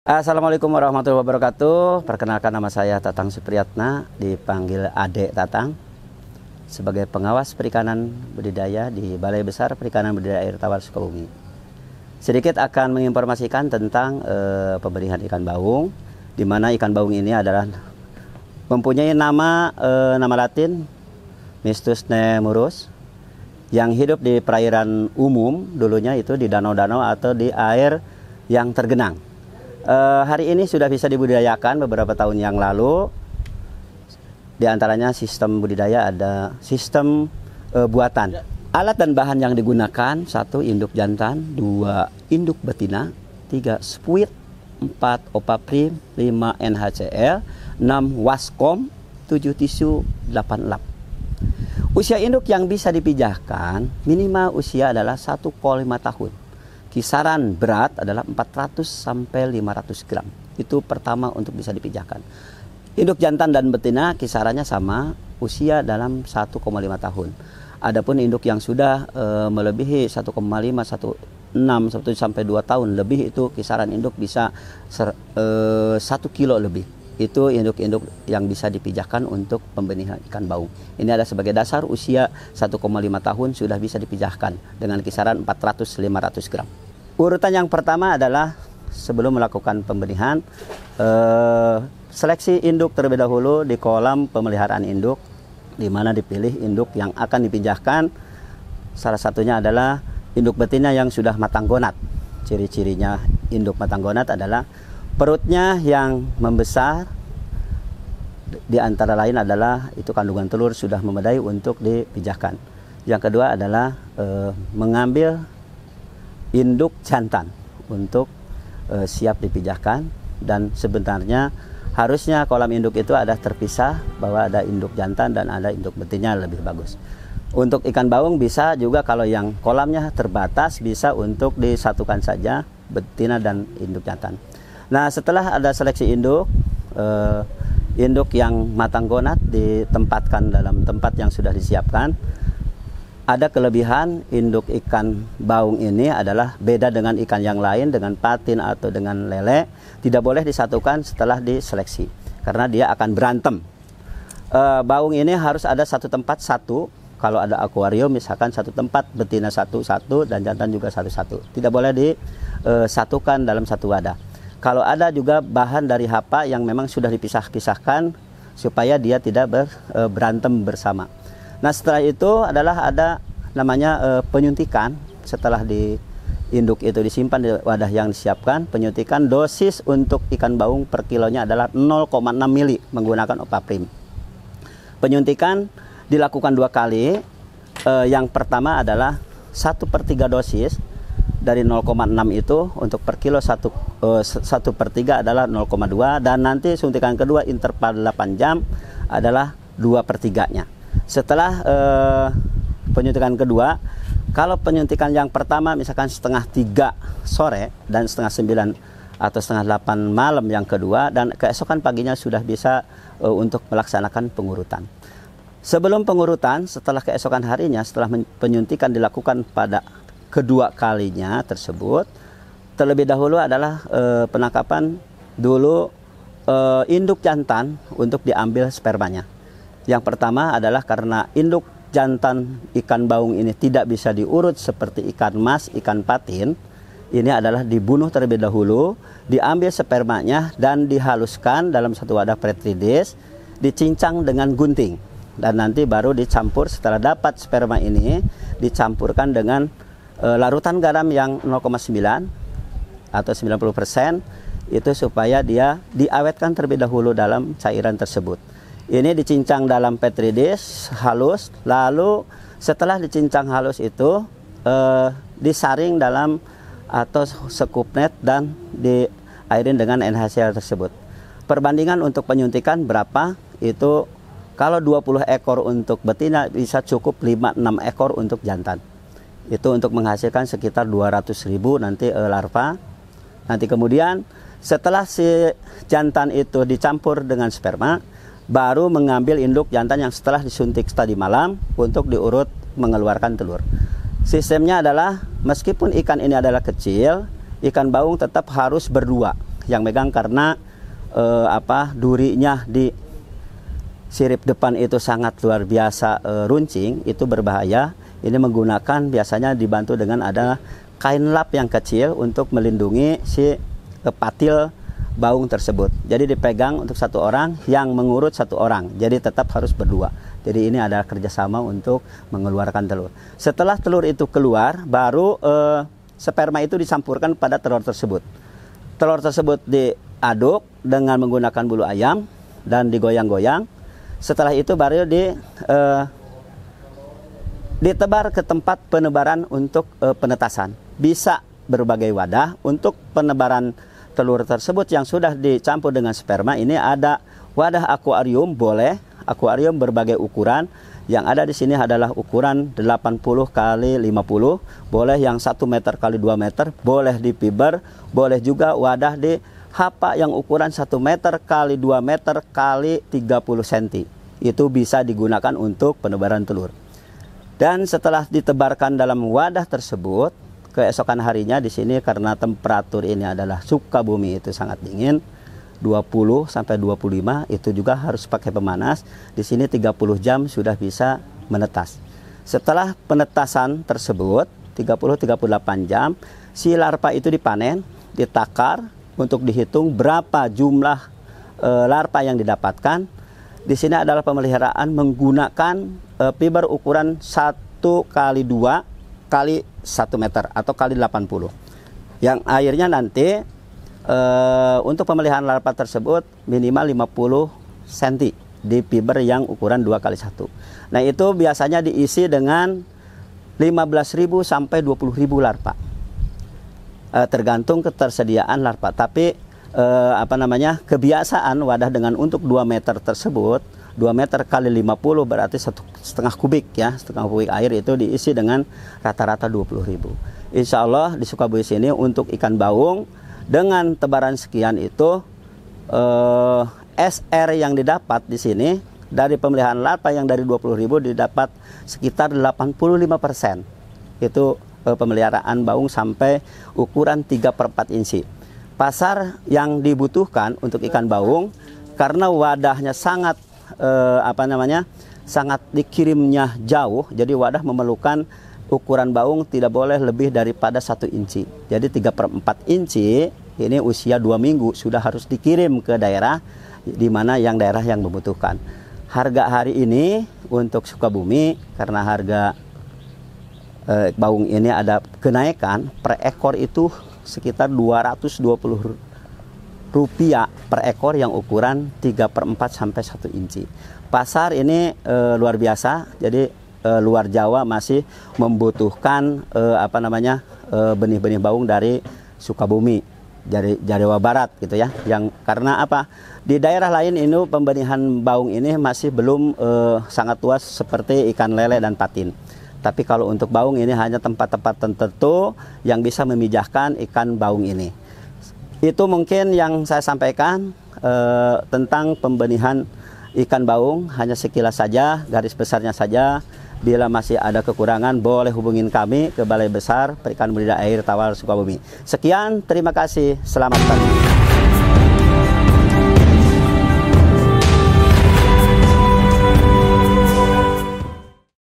Assalamualaikum warahmatullahi wabarakatuh. Perkenalkan, nama saya Tatang Supriyatna, dipanggil Ade Tatang, sebagai pengawas perikanan budidaya di Balai Besar Perikanan Budidaya Air Tawar Sukabumi. Sedikit akan menginformasikan tentang pemberian ikan baung, di mana ikan baung ini adalah mempunyai nama Latin Mistus nemurus, yang hidup di perairan umum dulunya, itu di danau-danau atau di air yang tergenang. Hari ini sudah bisa dibudidayakan beberapa tahun yang lalu. Di antaranya sistem budidaya ada sistem buatan. Alat dan bahan yang digunakan: 1 induk jantan, 2 induk betina, 3 spuit, 4 opaprim, 5 NHCl, 6 waskom, 7 tisu, 8 lap. Usia induk yang bisa dipijahkan minimal usia adalah 1,5 tahun. Kisaran berat adalah 400 sampai 500 gram. Itu pertama untuk bisa dipijahkan. Induk jantan dan betina kisarannya sama, usia dalam 1,5 tahun. Adapun induk yang sudah melebihi 1,5, 1,6 sampai 2 tahun lebih, itu kisaran induk bisa 1 kilo lebih. Itu induk-induk yang bisa dipijahkan untuk pembenihan ikan baung. Ini adalah sebagai dasar usia 1,5 tahun sudah bisa dipijahkan dengan kisaran 400-500 gram. Urutan yang pertama adalah sebelum melakukan pembenihan, seleksi induk terlebih dahulu di kolam pemeliharaan induk, di mana dipilih induk yang akan dipijahkan. Salah satunya adalah induk betina yang sudah matang gonat. Ciri-cirinya induk matang gonat adalah perutnya yang membesar, di antara lain adalah itu kandungan telur sudah memadai untuk dipijahkan. Yang kedua adalah mengambil induk jantan untuk siap dipijahkan, dan sebenarnya harusnya kolam induk itu ada terpisah, bahwa ada induk jantan dan ada induk betina, lebih bagus. Untuk ikan baung bisa juga, kalau yang kolamnya terbatas, bisa untuk disatukan saja betina dan induk jantan. Nah, setelah ada seleksi induk, induk yang matang gonat ditempatkan dalam tempat yang sudah disiapkan. Ada kelebihan induk ikan baung ini adalah beda dengan ikan yang lain, dengan patin atau dengan lele. Tidak boleh disatukan setelah diseleksi, karena dia akan berantem. Baung ini harus ada satu tempat satu. Kalau ada akuarium misalkan satu tempat, betina satu-satu dan jantan juga satu-satu. Tidak boleh disatukan dalam satu wadah. Kalau ada juga bahan dari hapa yang memang sudah dipisah-pisahkan supaya dia tidak berantem bersama. Nah, setelah itu adalah ada namanya penyuntikan. Setelah di induk itu disimpan di wadah yang disiapkan, penyuntikan dosis untuk ikan baung per kilonya adalah 0,6 mili menggunakan opaprim. Penyuntikan dilakukan 2 kali. Yang pertama adalah 1/3 dosis dari 0,6 itu untuk per kilo 1/3 adalah 0,2, dan nanti suntikan kedua interval 8 jam adalah 2/3-nya. Setelah penyuntikan kedua, kalau penyuntikan yang pertama misalkan setengah 3 sore dan setengah 9 atau setengah 8 malam yang kedua, dan keesokan paginya sudah bisa untuk melaksanakan pengurutan. Sebelum pengurutan, setelah keesokan harinya, setelah penyuntikan dilakukan pada kedua kalinya tersebut, terlebih dahulu adalah penangkapan dulu induk jantan untuk diambil spermanya. Yang pertama adalah karena induk jantan ikan baung ini tidak bisa diurut seperti ikan mas, ikan patin. Ini adalah dibunuh terlebih dahulu, diambil spermanya dan dihaluskan dalam satu wadah petri dish, dicincang dengan gunting, dan nanti baru dicampur. Setelah dapat sperma ini, dicampurkan dengan larutan garam yang 0,9 atau 90%, itu supaya dia diawetkan terlebih dahulu dalam cairan tersebut. Ini dicincang dalam petri dish halus, lalu setelah dicincang halus itu disaring dalam atau scoop net dan diairin dengan NaCl tersebut. Perbandingan untuk penyuntikan berapa? Itu kalau 20 ekor untuk betina bisa cukup 5-6 ekor untuk jantan. Itu untuk menghasilkan sekitar 200.000 nanti larva. Nanti kemudian setelah si jantan itu dicampur dengan sperma, baru mengambil induk jantan yang setelah disuntik tadi malam untuk diurut mengeluarkan telur. Sistemnya adalah meskipun ikan ini adalah kecil, ikan baung tetap harus berdua. yang megang karena durinya di sirip depan itu sangat luar biasa runcing, itu berbahaya. Ini menggunakan biasanya dibantu dengan ada kain lap yang kecil untuk melindungi si patil baung tersebut. Jadi dipegang untuk satu orang, yang mengurut satu orang. Jadi tetap harus berdua. Jadi ini adalah kerjasama untuk mengeluarkan telur. Setelah telur itu keluar, baru sperma itu dicampurkan pada telur tersebut. Telur tersebut diaduk dengan menggunakan bulu ayam dan digoyang-goyang. Setelah itu baru ditebar ke tempat penebaran untuk penetasan. Bisa berbagai wadah untuk penebaran telur tersebut yang sudah dicampur dengan sperma. Ini ada wadah akuarium, boleh akuarium berbagai ukuran. Yang ada di sini adalah ukuran 80 kali 50, boleh yang 1 meter kali 2 meter, boleh di fiber, boleh juga wadah di hapa yang ukuran 1 meter kali 2 meter kali 30 cm. Itu bisa digunakan untuk penebaran telur. Dan setelah ditebarkan dalam wadah tersebut, keesokan harinya di sini karena temperatur ini adalah Sukabumi itu sangat dingin, 20 sampai 25, itu juga harus pakai pemanas. Di sini 30 jam sudah bisa menetas. Setelah penetasan tersebut 30-38 jam, si larva itu dipanen, ditakar untuk dihitung berapa jumlah larva yang didapatkan. Di sini adalah pemeliharaan menggunakan fiber ukuran 1 kali 2 kali 1 meter atau kali 80. Yang airnya nanti untuk pemeliharaan larva tersebut minimal 50 cm di fiber yang ukuran 2 kali 1. Nah, itu biasanya diisi dengan 15.000 sampai 20.000 larva. Tergantung ketersediaan larva. Tapi kebiasaan wadah dengan untuk 2 meter tersebut, 2 meter kali 50 berarti 1,5 kubik ya, 1,5 kubik air itu diisi dengan rata-rata 20.000. Insya Allah di Sukabumi sini untuk ikan baung dengan tebaran sekian itu SR yang didapat di sini dari pemeliharaan larva yang dari 20.000 didapat sekitar 85%. Itu pemeliharaan baung sampai ukuran 3/4 inci. Pasar yang dibutuhkan untuk ikan baung karena wadahnya sangat sangat dikirimnya jauh, jadi wadah memerlukan ukuran baung tidak boleh lebih daripada 1 inci. Jadi 3/4 inci ini usia 2 minggu sudah harus dikirim ke daerah di mana daerah yang membutuhkan. Harga hari ini untuk Sukabumi karena harga baung ini ada kenaikan per ekor itu sekitar Rp220 per ekor yang ukuran 3/4 sampai 1 inci. Pasar ini luar biasa. Jadi luar Jawa masih membutuhkan benih-benih baung dari Sukabumi, dari Jawa Barat gitu ya. Yang karena apa? Di daerah lain ini pembenihan baung ini masih belum sangat luas seperti ikan lele dan patin. Tapi kalau untuk baung ini hanya tempat-tempat tertentu yang bisa memijahkan ikan baung ini. Itu mungkin yang saya sampaikan tentang pembenihan ikan baung, hanya sekilas saja, garis besarnya saja. Bila masih ada kekurangan boleh hubungin kami ke Balai Besar Perikan Budidaya Air Tawar Sukabumi. Sekian, terima kasih, selamat pagi.